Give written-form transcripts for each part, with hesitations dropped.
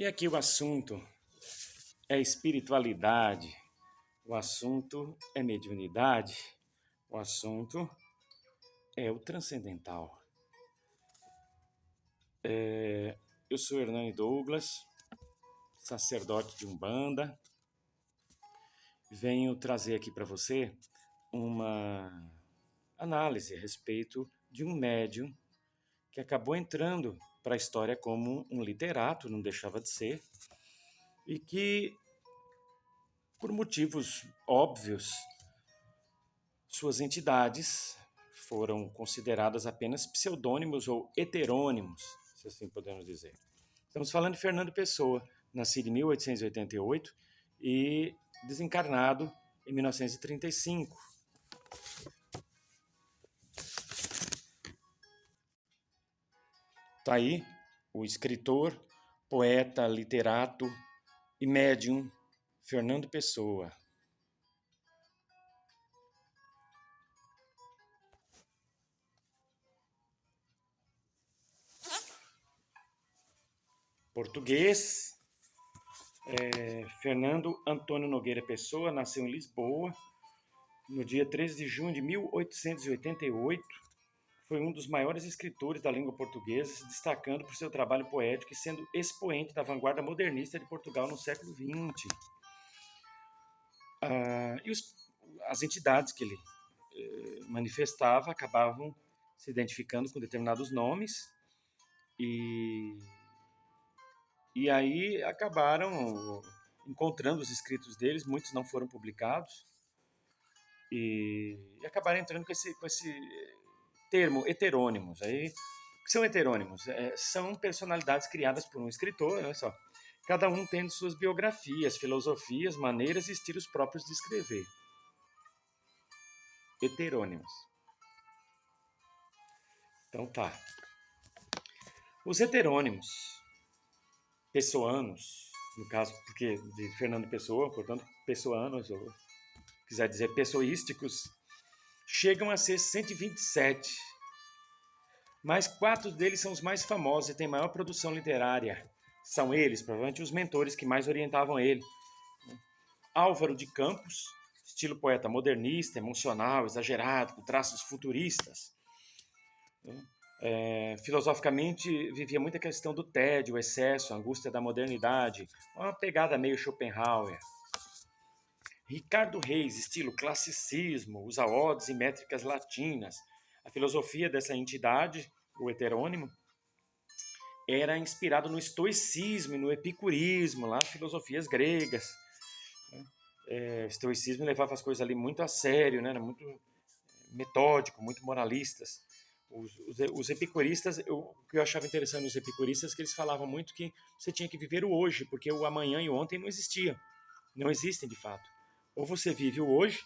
E aqui o assunto é espiritualidade, o assunto é mediunidade, o assunto é o transcendental. Eu sou Hernani Douglas, sacerdote de Umbanda. Venho trazer aqui para você uma análise a respeito de um médium que acabou entrando para a história como um literato, não deixava de ser, e que, por motivos óbvios, suas entidades foram consideradas apenas pseudônimos ou heterônimos, se assim podemos dizer. Estamos falando de Fernando Pessoa, nascido em 1888 e desencarnado em 1935. Está aí o escritor, poeta, literato e médium Fernando Pessoa. Português, Fernando Antônio Nogueira Pessoa, nasceu em Lisboa no dia 13 de junho de 1888. Foi um dos maiores escritores da língua portuguesa, se destacando por seu trabalho poético e sendo expoente da vanguarda modernista de Portugal no século XX. As entidades que ele manifestava acabavam se identificando com determinados nomes e aí acabaram encontrando os escritos deles, muitos não foram publicados, e acabaram entrando com esse termo, heterônimos. Aí, o que são heterônimos? São personalidades criadas por um escritor, olha só, cada um tendo suas biografias, filosofias, maneiras e estilos próprios de escrever. Heterônimos. Então tá. Os heterônimos, pessoanos, no caso, porque de Fernando Pessoa, portanto, pessoanos, ou quiser dizer pessoísticos, chegam a ser 127, mas 4 deles são os mais famosos e têm maior produção literária. São eles, provavelmente, os mentores que mais orientavam ele. Álvaro de Campos, estilo poeta modernista, emocional, exagerado, com traços futuristas. Filosoficamente, vivia muita questão do tédio, o excesso, a angústia da modernidade, uma pegada meio Schopenhauer. Ricardo Reis, estilo classicismo, usa odes e métricas latinas. A filosofia dessa entidade, o heterônimo, era inspirado no estoicismo e no epicurismo, lá filosofias gregas. O estoicismo levava as coisas ali muito a sério, né? Era muito metódico, muito moralistas. Os epicuristas, o que eu achava interessante nos epicuristas é que eles falavam muito que você tinha que viver o hoje, porque o amanhã e o ontem não existiam, não existem de fato. Ou você vive o hoje,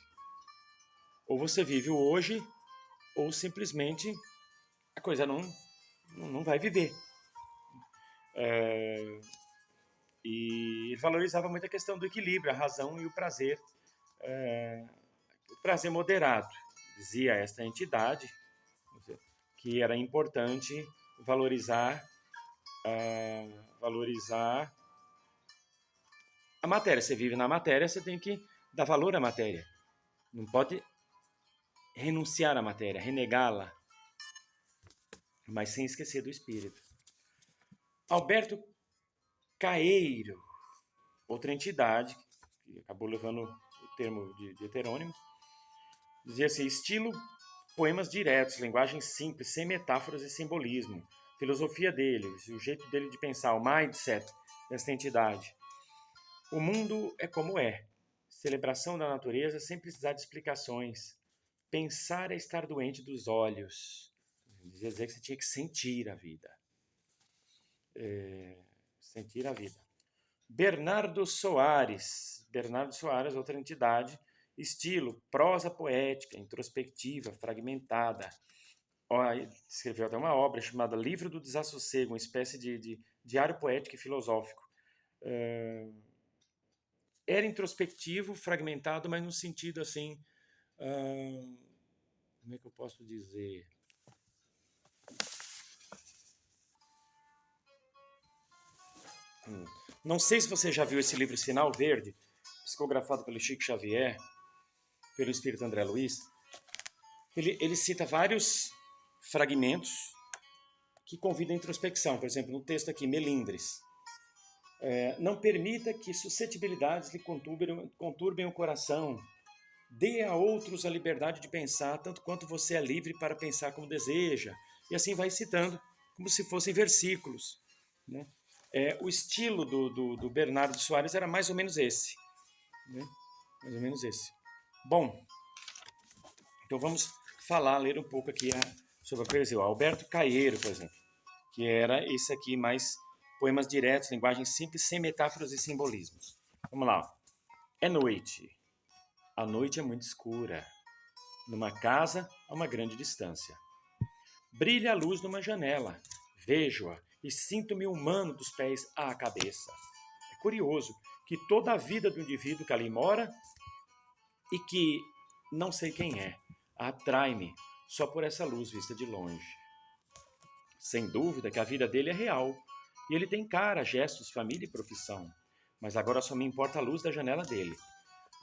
ou simplesmente a coisa não vai viver. E valorizava muito a questão do equilíbrio, a razão e o prazer. O prazer moderado, dizia esta entidade, que era importante valorizar a matéria. Você vive na matéria, você tem que dar valor à matéria. Não pode renunciar à matéria, renegá-la, mas sem esquecer do espírito. Alberto Caeiro, outra entidade, que acabou levando o termo de heterônimo, dizia assim: estilo, poemas diretos, linguagem simples, sem metáforas e simbolismo. Filosofia dele, o jeito dele de pensar, o mindset dessa entidade. O mundo é como é. Celebração da natureza sem precisar de explicações. Pensar é estar doente dos olhos. Quer dizer que você tinha que sentir a vida. Sentir a vida. Bernardo Soares, outra entidade, estilo, prosa poética, introspectiva, fragmentada. Escreveu até uma obra chamada Livro do Desassossego, uma espécie de diário poético e filosófico. Era introspectivo, fragmentado, mas no sentido assim, como é que eu posso dizer? Não sei se você já viu esse livro Sinal Verde, psicografado pelo Chico Xavier, pelo espírito André Luiz. Ele cita vários fragmentos que convidam a introspecção. Por exemplo, no texto aqui, Melindres. Não permita que suscetibilidades lhe conturbem o coração. Dê a outros a liberdade de pensar, tanto quanto você é livre para pensar como deseja. E assim vai citando, como se fossem versículos, né? O estilo do Bernardo Soares era mais ou menos esse, né? Mais ou menos esse. Bom, então vamos ler um pouco aqui sobre a poesia. O Alberto Caeiro, por exemplo, que era esse aqui, mais poemas diretos, linguagem simples, sem metáforas e simbolismos. Vamos lá. É noite. A noite é muito escura. Numa casa, a uma grande distância. Brilha a luz numa janela. Vejo-a e sinto-me humano dos pés à cabeça. É curioso que toda a vida do indivíduo que ali mora e que não sei quem é, atrai-me só por essa luz vista de longe. Sem dúvida que a vida dele é real, e ele tem cara, gestos, família e profissão, mas agora só me importa a luz da janela dele.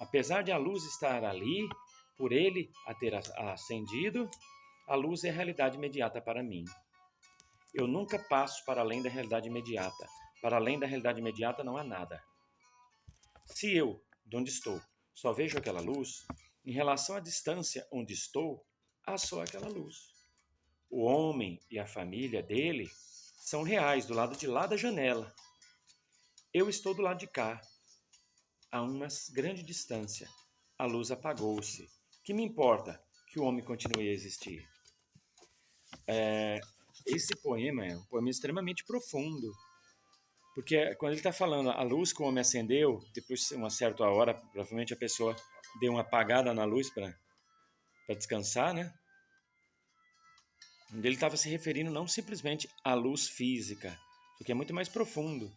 Apesar de a luz estar ali, por ele a ter acendido, a luz é a realidade imediata para mim. Eu nunca passo para além da realidade imediata. Para além da realidade imediata não há nada. Se eu, de onde estou, só vejo aquela luz, em relação à distância onde estou, há só aquela luz. O homem e a família dele são reais, do lado de lá da janela. Eu estou do lado de cá, a uma grande distância. A luz apagou-se. Que me importa que o homem continue a existir? Esse poema é um poema extremamente profundo, porque quando ele está falando a luz que o homem acendeu, depois de uma certa hora, provavelmente a pessoa deu uma apagada na luz para descansar, né? Ele estava se referindo não simplesmente à luz física, o que é muito mais profundo.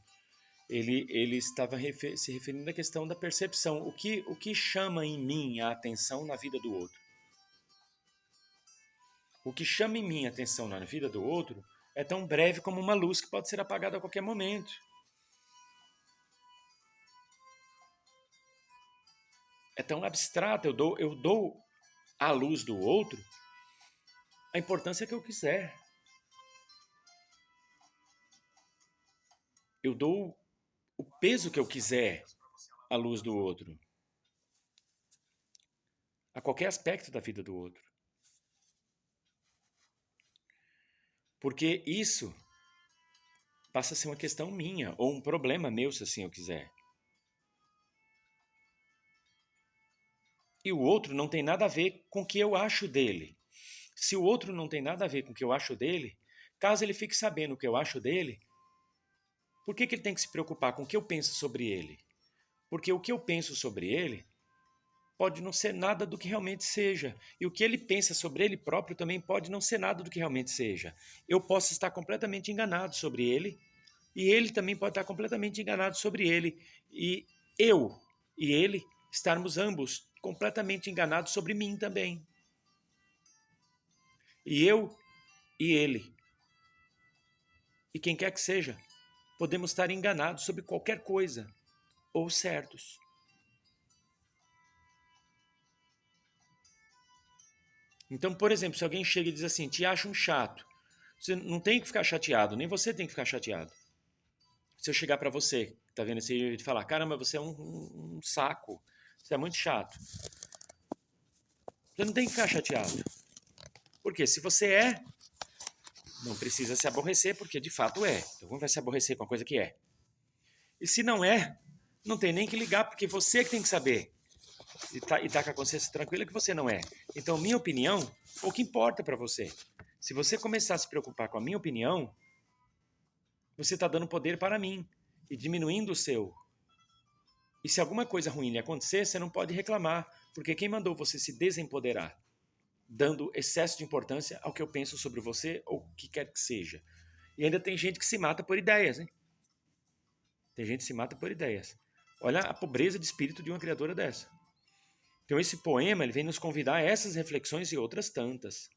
Ele estava se referindo à questão da percepção, o que chama em mim a atenção na vida do outro. O que chama em mim a atenção na vida do outro é tão breve como uma luz que pode ser apagada a qualquer momento. É tão abstrato, eu dou à luz do outro a importância que eu quiser. Eu dou o peso que eu quiser à luz do outro, a qualquer aspecto da vida do outro. Porque isso passa a ser uma questão minha, ou um problema meu, se assim eu quiser. E o outro não tem nada a ver com o que eu acho dele. Se o outro não tem nada a ver com o que eu acho dele, caso ele fique sabendo o que eu acho dele, por que ele tem que se preocupar com o que eu penso sobre ele? Porque o que eu penso sobre ele pode não ser nada do que realmente seja. E o que ele pensa sobre ele próprio também pode não ser nada do que realmente seja. Eu posso estar completamente enganado sobre ele, e ele também pode estar completamente enganado sobre ele. E eu e ele estarmos ambos completamente enganados sobre mim também. E eu e ele, e quem quer que seja, podemos estar enganados sobre qualquer coisa, ou certos. Então, por exemplo, se alguém chega e diz assim, te acho um chato, você não tem que ficar chateado, nem você tem que ficar chateado. Se eu chegar para você, que tá vendo esse vídeo, e falar, caramba, você é um saco, você é muito chato. Você não tem que ficar chateado. Porque se você é, não precisa se aborrecer, porque de fato é. Então como vai se aborrecer com a coisa que é? E se não é, não tem nem que ligar, porque você que tem que saber. E tá com a consciência tranquila que você não é. Então, minha opinião, o que importa para você? Se você começar a se preocupar com a minha opinião, você está dando poder para mim e diminuindo o seu. E se alguma coisa ruim lhe acontecer, você não pode reclamar, porque quem mandou você se desempoderar? Dando excesso de importância ao que eu penso sobre você ou o que quer que seja. E ainda tem gente que se mata por ideias, hein? Tem gente que se mata por ideias. Olha a pobreza de espírito de uma criatura dessa. Então esse poema ele vem nos convidar a essas reflexões e outras tantas.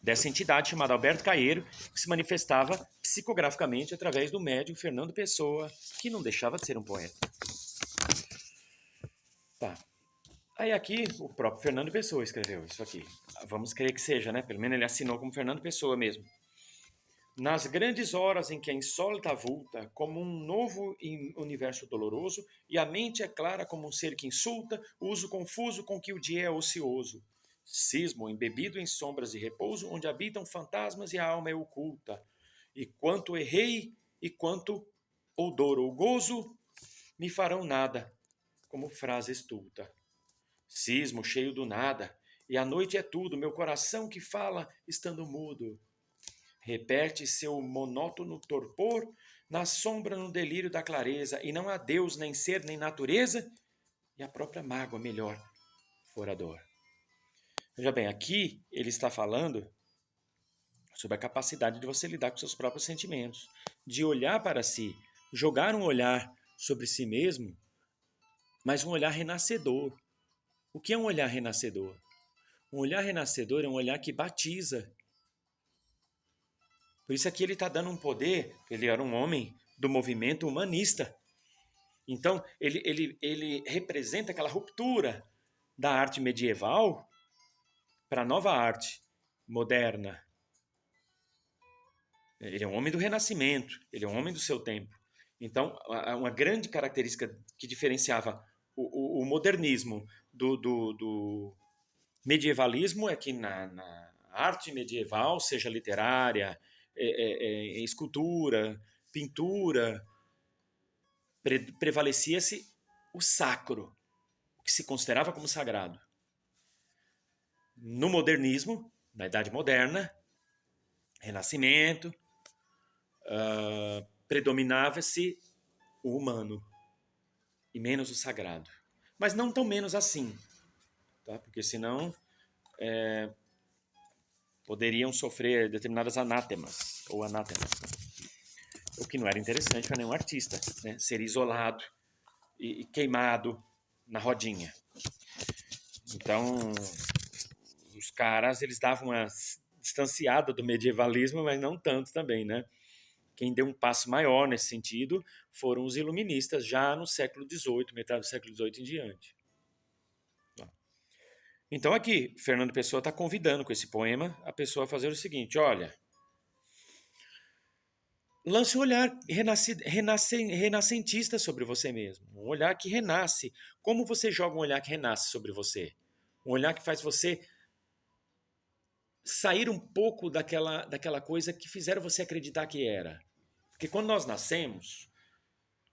dessa entidade chamada Alberto Caeiro, que se manifestava psicograficamente através do médium Fernando Pessoa, que não deixava de ser um poeta. Tá. Aí aqui o próprio Fernando Pessoa escreveu isso aqui. Vamos crer que seja, né? Pelo menos ele assinou como Fernando Pessoa mesmo. Nas grandes horas em que a insólita avulta como um novo universo doloroso e a mente é clara como um ser que insulta, o uso confuso com que o dia é ocioso. Cismo embebido em sombras de repouso, onde habitam fantasmas e a alma é oculta. E quanto errei e quanto ou dor ou gozo, me farão nada, como frase estulta. Cismo cheio do nada, e a noite é tudo, meu coração que fala estando mudo. Repete seu monótono torpor na sombra, no delírio da clareza, e não há Deus, nem ser, nem natureza, e a própria mágoa melhor fora dor. Veja bem, aqui ele está falando sobre a capacidade de você lidar com seus próprios sentimentos, de olhar para si, jogar um olhar sobre si mesmo, mas um olhar renascedor. O que é um olhar renascedor? Um olhar renascedor é um olhar que batiza. Por isso aqui ele está dando um poder, ele era um homem do movimento humanista. Então, ele representa aquela ruptura da arte medieval para a nova arte moderna. Ele é um homem do Renascimento, ele é um homem do seu tempo. Então, uma grande característica que diferenciava o modernismo do medievalismo é que na arte medieval, seja literária, escultura, pintura, prevalecia-se o sacro, o que se considerava como sagrado. No modernismo, na Idade Moderna, Renascimento, predominava-se o humano e menos o sagrado. Mas não tão menos assim, tá? Porque senão poderiam sofrer determinadas anátemas ou anátemas, né? O que não era interessante para nenhum artista, né? Ser isolado e queimado na rodinha. Então, os caras, eles davam uma distanciada do medievalismo, mas não tanto também, né? Quem deu um passo maior nesse sentido foram os iluministas, já no século XVIII, metade do século XVIII em diante. Então aqui, Fernando Pessoa está convidando com esse poema a pessoa a fazer o seguinte, olha, lance um olhar renascentista sobre você mesmo, um olhar que renasce. Como você joga um olhar que renasce sobre você? Um olhar que faz você sair um pouco daquela coisa que fizeram você acreditar que era. Porque quando nós nascemos,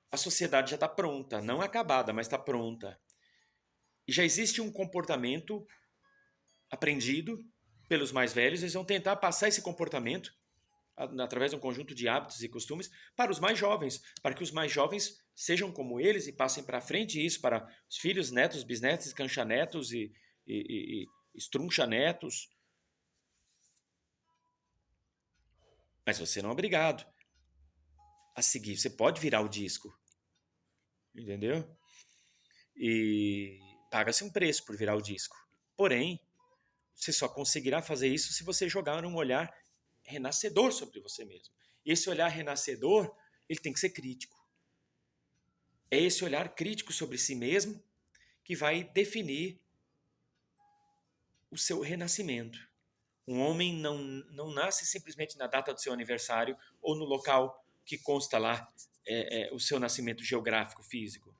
a sociedade já está pronta, não acabada, mas está pronta. E já existe um comportamento aprendido pelos mais velhos, eles vão tentar passar esse comportamento através de um conjunto de hábitos e costumes para os mais jovens, para que os mais jovens sejam como eles e passem para frente isso para os filhos, netos, bisnetos, canchanetos e estrunchanetos. Mas você não é obrigado a seguir. Você pode virar o disco. Entendeu? E paga-se um preço por virar o disco. Porém, você só conseguirá fazer isso se você jogar um olhar renascedor sobre você mesmo. E esse olhar renascedor, ele tem que ser crítico. É esse olhar crítico sobre si mesmo que vai definir o seu renascimento. Um homem não nasce simplesmente na data do seu aniversário ou no local que consta lá o seu nascimento geográfico, físico.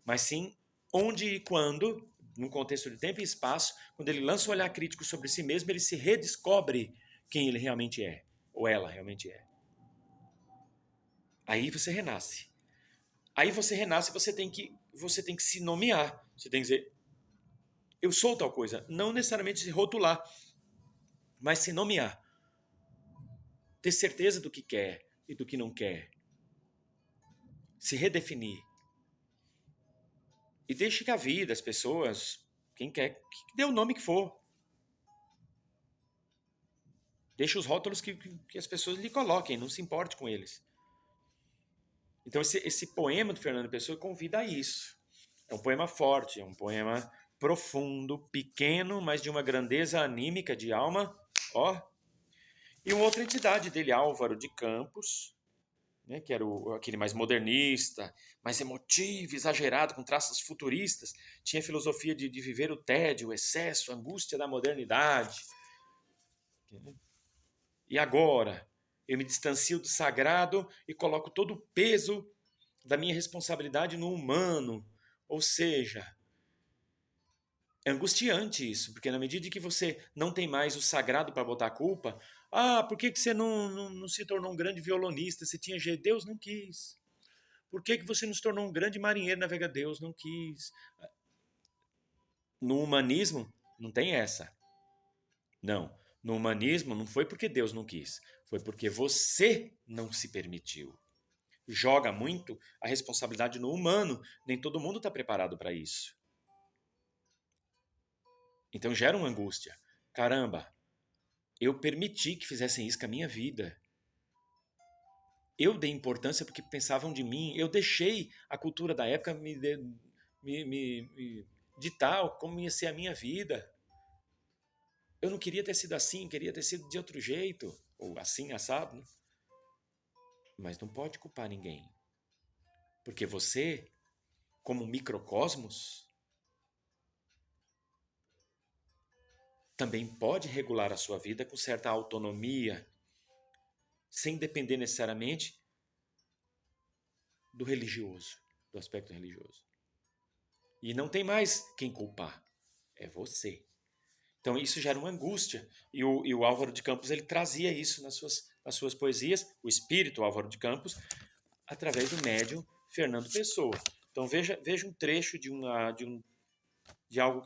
Mas sim onde e quando, num contexto de tempo e espaço, quando ele lança um olhar crítico sobre si mesmo, ele se redescobre quem ele realmente é, ou ela realmente é. Aí você renasce. Aí você renasce, você tem que se nomear. Você tem que dizer, eu sou tal coisa. Não necessariamente se rotular, mas se nomear. Ter certeza do que quer e do que não quer. Se redefinir. E deixe que a vida, as pessoas, quem quer, que dê o nome que for. Deixe os rótulos que as pessoas lhe coloquem, não se importe com eles. Então esse poema do Fernando Pessoa convida a isso. É um poema forte, é um poema profundo, pequeno, mas de uma grandeza anímica de alma, ó, E uma outra entidade dele, Álvaro de Campos, né, que era aquele mais modernista, mais emotivo, exagerado, com traços futuristas, tinha a filosofia de viver o tédio, o excesso, a angústia da modernidade. E agora, eu me distancio do sagrado e coloco todo o peso da minha responsabilidade no humano. Ou seja, é angustiante isso, porque na medida que você não tem mais o sagrado para botar a culpa, por que você não se tornou um grande violonista? Você tinha jeito, Deus não quis. Por que você não se tornou um grande marinheiro navegador? Deus não quis. No humanismo, não tem essa. Não. No humanismo, não foi porque Deus não quis. Foi porque você não se permitiu. Joga muito a responsabilidade no humano. Nem todo mundo está preparado para isso. Então gera uma angústia. Caramba, eu permiti que fizessem isso com a minha vida. Eu dei importância porque pensavam de mim. Eu deixei a cultura da época me ditar como ia ser a minha vida. Eu não queria ter sido assim, queria ter sido de outro jeito. Ou assim, assado. Né? Mas não pode culpar ninguém. Porque você, como microcosmos, também pode regular a sua vida com certa autonomia, sem depender necessariamente do religioso, do aspecto religioso. E não tem mais quem culpar, é você. Então isso gera uma angústia. E o Álvaro de Campos ele trazia isso nas suas poesias, o espírito Álvaro de Campos, através do médium Fernando Pessoa. Então veja um trecho de algo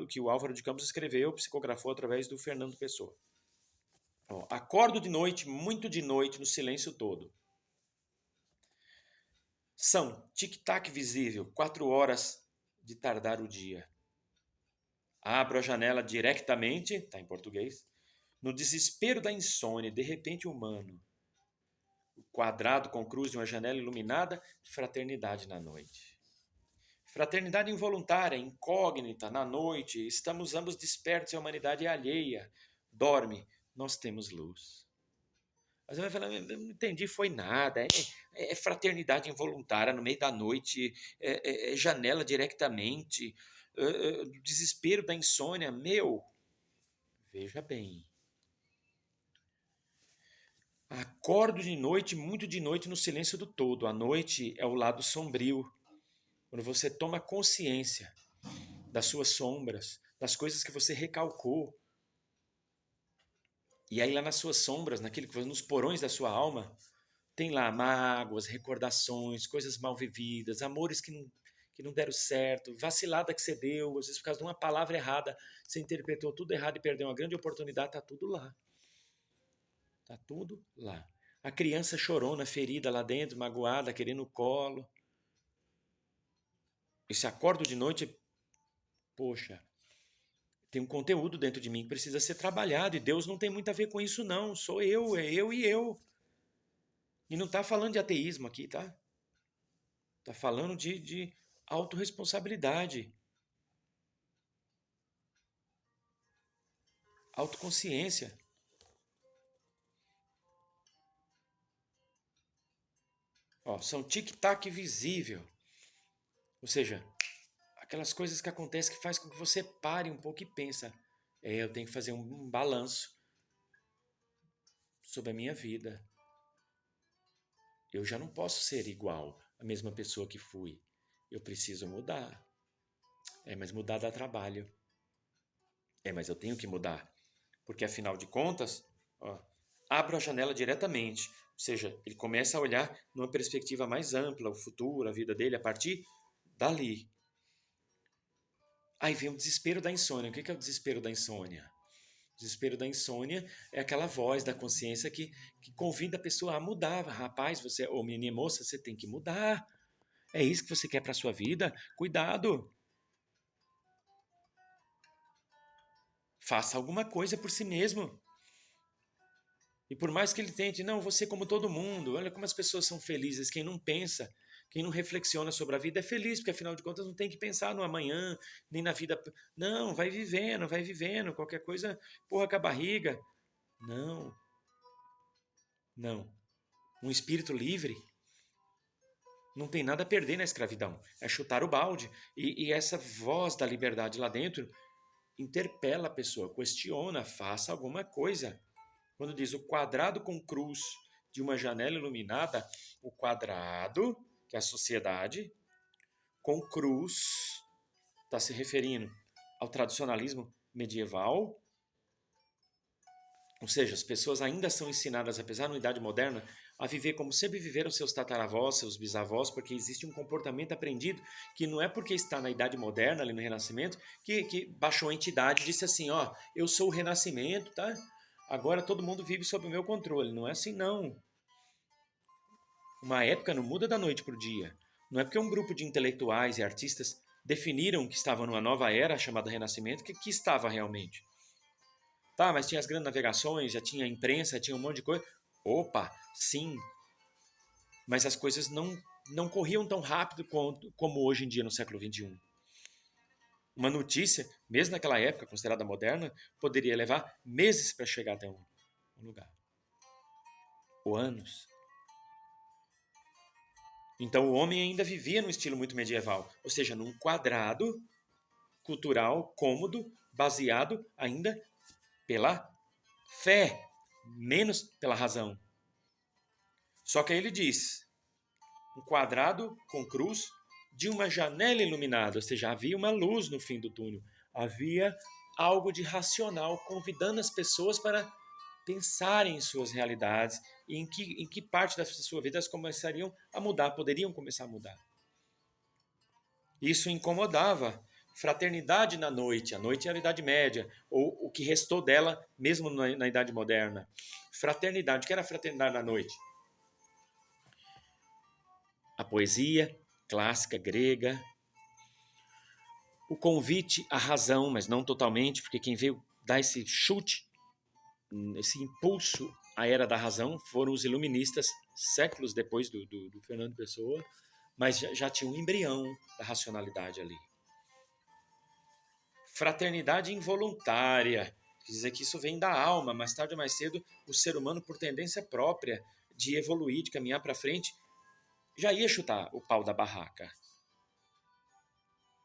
que o Álvaro de Campos escreveu, psicografou através do Fernando Pessoa. Acordo de noite, muito de noite, no silêncio todo. São tic-tac visível, 4 horas de tardar o dia. Abro a janela diretamente, está em português, no desespero da insônia, de repente humano. O quadrado com cruz de uma janela iluminada, fraternidade na noite. Fraternidade involuntária, incógnita, na noite, estamos ambos despertos e a humanidade é alheia. Dorme, nós temos luz. Mas você vai falar, não entendi, foi nada, é fraternidade involuntária no meio da noite, é janela diretamente, desespero da insônia, veja bem. Acordo de noite, muito de noite, no silêncio do todo. A noite é o lado sombrio, quando você toma consciência das suas sombras, das coisas que você recalcou. E aí lá nas suas sombras, nos porões da sua alma, tem lá mágoas, recordações, coisas mal vividas, amores que não deram certo, vacilada que você deu, às vezes por causa de uma palavra errada, você interpretou tudo errado e perdeu uma grande oportunidade, tá tudo lá. Tá tudo lá. A criança chorona, ferida lá dentro, magoada, querendo o colo. Esse acordo de noite, poxa, tem um conteúdo dentro de mim que precisa ser trabalhado e Deus não tem muito a ver com isso não, sou eu, é eu e eu. E não está falando de ateísmo aqui, tá? Está falando de autorresponsabilidade. Autoconsciência. São tic-tac visível. Ou seja, aquelas coisas que acontecem que faz com que você pare um pouco e pensa, eu tenho que fazer um balanço sobre a minha vida. Eu já não posso ser igual à mesma pessoa que fui. Eu preciso mudar. Mas mudar dá trabalho. Mas eu tenho que mudar. Porque afinal de contas, abro a janela diretamente. Ou seja, ele começa a olhar numa perspectiva mais ampla, o futuro, a vida dele, a partir dali. Aí vem o desespero da insônia. O que é o desespero da insônia? O desespero da insônia é aquela voz da consciência que convida a pessoa a mudar. Rapaz, você, ou menina, moça, você tem que mudar. É isso que você quer para a sua vida? Cuidado. Faça alguma coisa por si mesmo. E por mais que ele tente, não, você como todo mundo, olha como as pessoas são felizes. Quem não pensa, quem não reflexiona sobre a vida é feliz, porque afinal de contas não tem que pensar no amanhã, nem na vida. Não, vai vivendo, qualquer coisa, porra com a barriga. Não. Não. Um espírito livre não tem nada a perder na escravidão. É chutar o balde. E essa voz da liberdade lá dentro interpela a pessoa, questiona, faça alguma coisa. Quando diz o quadrado com cruz de uma janela iluminada, o quadrado, que é a sociedade, com cruz, está se referindo ao tradicionalismo medieval. Ou seja, as pessoas ainda são ensinadas, apesar da idade moderna, a viver como sempre viveram seus tataravós, seus bisavós, porque existe um comportamento aprendido que não é porque está na idade moderna, ali no Renascimento, que baixou a entidade e disse assim, ó, eu sou o Renascimento, tá? Agora todo mundo vive sob o meu controle. Não é assim, não. Uma época não muda da noite para o dia. Não é porque um grupo de intelectuais e artistas definiram que estava numa nova era chamada Renascimento que estava realmente. Tá, mas tinha as grandes navegações, já tinha imprensa, tinha um monte de coisa. Opa, sim. Mas as coisas não corriam tão rápido como hoje em dia no século XXI. Uma notícia, mesmo naquela época considerada moderna, poderia levar meses para chegar até um lugar. Ou anos. Então o homem ainda vivia num estilo muito medieval, ou seja, num quadrado cultural cômodo, baseado ainda pela fé, menos pela razão. Só que aí ele diz, um quadrado com cruz de uma janela iluminada, ou seja, havia uma luz no fim do túnel, havia algo de racional convidando as pessoas para pensarem em suas realidades e em que parte da sua vida elas começariam a mudar, poderiam começar a mudar. Isso incomodava. Fraternidade na noite, a noite era a Idade Média, ou o que restou dela mesmo na Idade Moderna. Fraternidade, o que era a fraternidade na noite? A poesia clássica grega, o convite à razão, mas não totalmente, porque quem veio dar esse chute, esse impulso à era da razão foram os iluministas, séculos depois do Fernando Pessoa, mas já tinha um embrião da racionalidade ali. Fraternidade involuntária, quer dizer que isso vem da alma, mais tarde ou mais cedo o ser humano, por tendência própria de evoluir, de caminhar para frente, já ia chutar o pau da barraca.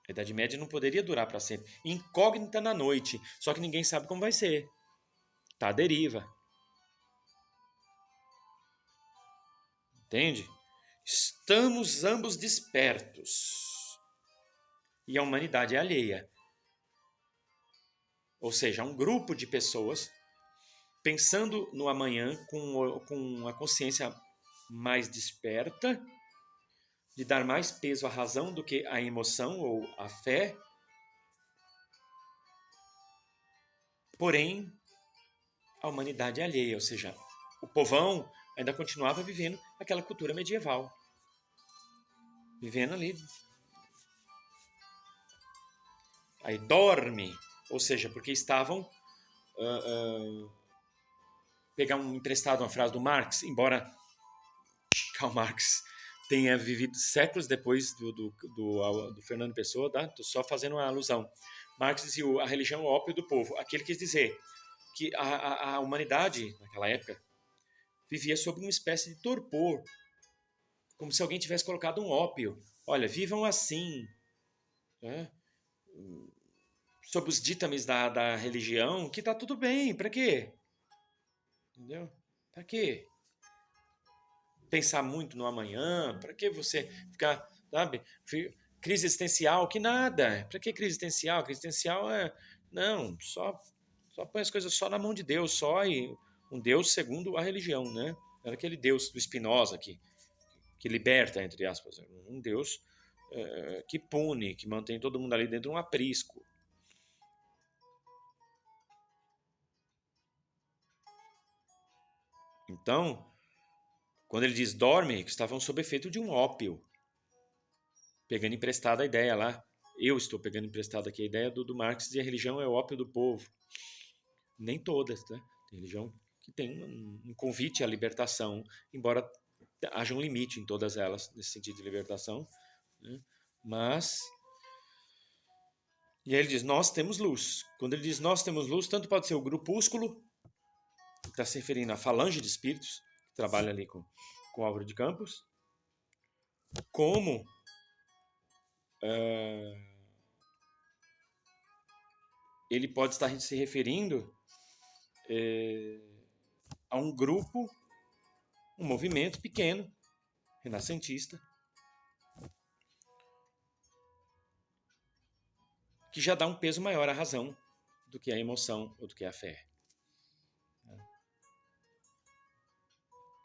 A Idade Média não poderia durar para sempre. Incógnita na noite, só que ninguém sabe como vai ser. Tá à deriva. Entende? Estamos ambos despertos. E a humanidade é alheia. Ou seja, um grupo de pessoas pensando no amanhã com a consciência mais desperta, de dar mais peso à razão do que à emoção ou à fé. Porém, a humanidade é alheia, ou seja, o povão ainda continuava vivendo aquela cultura medieval. Vivendo ali. Aí dorme, ou seja, porque estavam... pegar emprestado uma frase do Marx, embora Karl Marx tenha vivido séculos depois do Fernando Pessoa, tá? Estou só fazendo uma alusão. Marx dizia a religião é o ópio do povo. Aqui ele quis dizer que a humanidade, naquela época, vivia sob uma espécie de torpor, como se alguém tivesse colocado um ópio. Olha, vivam assim, né? Sob os ditames da religião, que tá tudo bem, para quê? Entendeu? Para quê? Pensar muito no amanhã, para que você ficar, sabe, crise existencial, que nada, para que crise existencial? Crise existencial é, não, só põe as coisas só na mão de Deus, só, e um Deus segundo a religião, né? Era aquele Deus do Spinoza que liberta, entre aspas, um Deus que pune, que mantém todo mundo ali dentro de um aprisco. Então, quando ele diz dorme, que estavam sob efeito de um ópio. Pegando emprestada a ideia lá. Eu estou pegando emprestada aqui a ideia do Marx de a religião é o ópio do povo. Nem todas, né? Tem religião que tem um convite à libertação, embora haja um limite em todas elas, nesse sentido de libertação. Né? Mas... E aí ele diz, nós temos luz. Quando ele diz nós temos luz, tanto pode ser o grupúsculo, que está se referindo à falange de espíritos, que trabalha ali com Álvaro de Campos, como ele pode estar se referindo a um grupo, um movimento pequeno, renascentista, que já dá um peso maior à razão do que a emoção ou do que a fé.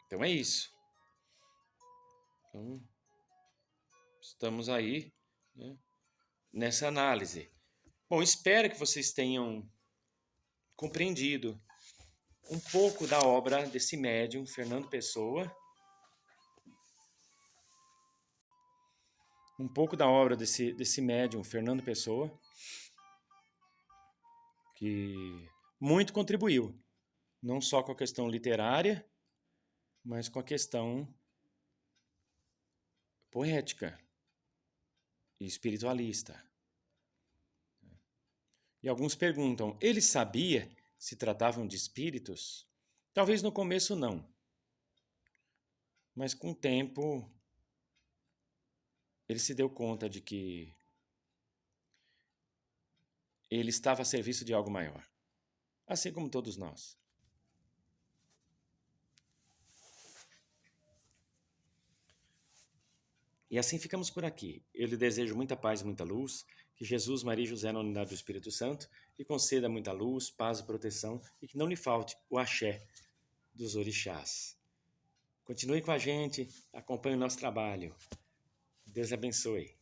Então é isso. Então, estamos aí, né, nessa análise. Bom, espero que vocês tenham compreendido um pouco da obra desse médium, Fernando Pessoa. Um pouco da obra desse médium, Fernando Pessoa, que muito contribuiu, não só com a questão literária, mas com a questão poética e espiritualista. E alguns perguntam, ele sabia se tratavam de espíritos? Talvez no começo não, mas com o tempo ele se deu conta de que ele estava a serviço de algo maior, assim como todos nós. E assim ficamos por aqui. Eu lhe desejo muita paz e muita luz, que Jesus, Maria e José, na unidade do Espírito Santo, lhe conceda muita luz, paz e proteção, e que não lhe falte o axé dos orixás. Continue com a gente, acompanhe o nosso trabalho. Deus abençoe.